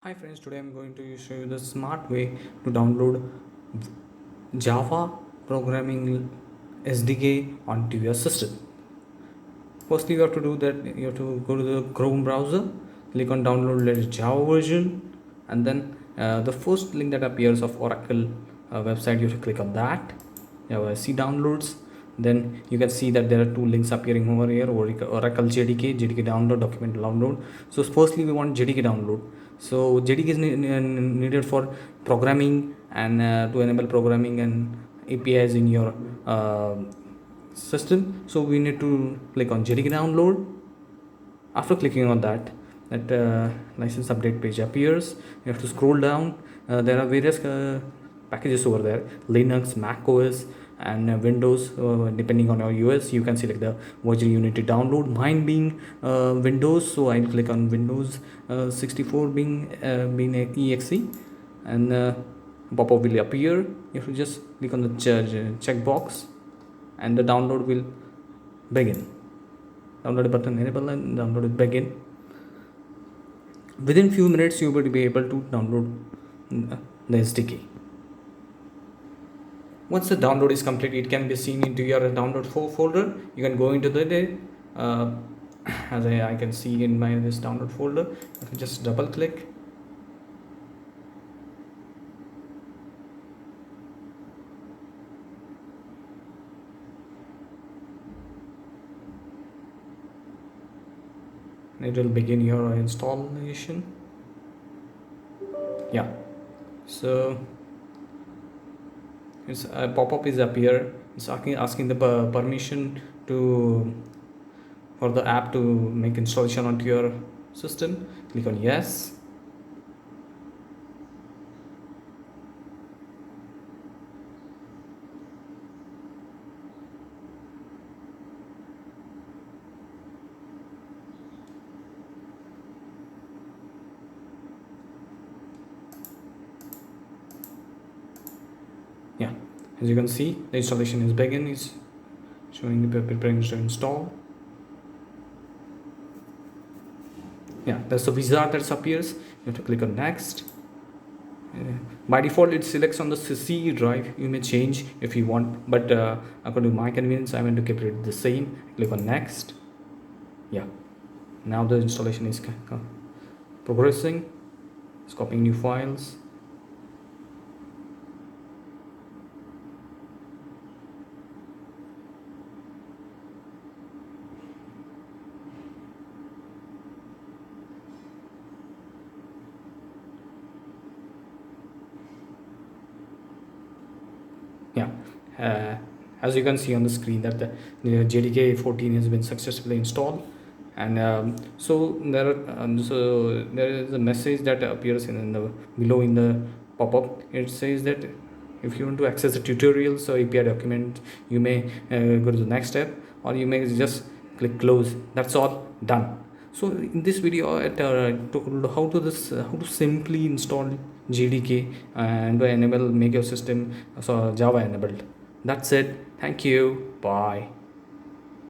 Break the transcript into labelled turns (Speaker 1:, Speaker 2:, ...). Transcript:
Speaker 1: Hi friends, today I'm going to show you the smart way to download Java programming SDK onto your system. Firstly, you have to do that. You have to go to the Chrome browser, click on download latest Java version, and then the first link that appears of Oracle website, you have to click on that. You have see downloads. Then you can see that there are two links appearing over here: Oracle JDK download, document download. So firstly, we want JDK download. So JDK is needed for programming and to enable programming and APIs in your system. So we need to click on JDK download. After clicking on that license update page appears. You have to scroll down. There are various packages over there: Linux, Mac OS, and Windows. Depending on your OS, you can select the version you need to download. Mine being Windows, so I'll click on Windows 64 being a exe, and pop-up will appear. You have to just click on the check box, and the download will begin. Download button enable and download it begin. Within few minutes you will be able to download the SDK. Once the download is complete, it can be seen into your download folder. You can go into the as I can see in my this download folder. You can just double click. It will begin your installation. Yeah, so it's a pop-up is appear. It's asking the permission to for the app to make installation onto your system. Click on yes. Yeah, as you can see, the installation is begin. Is showing the preparing to install. Yeah, that's the wizard that appears. You have to click on next. By default it selects on the C drive. You may change if you want, but according to my convenience I want to keep it the same. Click on next. Yeah, now the installation is progressing. It's copying new files. Yeah, as you can see on the screen that the JDK 14 has been successfully installed, and so there is a message that appears in the below in the pop-up. It says that if you want to access the tutorials or API document, you may go to the next step, or you may just click close. That's all done. So in this video I told how to simply install JDK and enable make your system Java enabled. That's it. Thank you. Bye.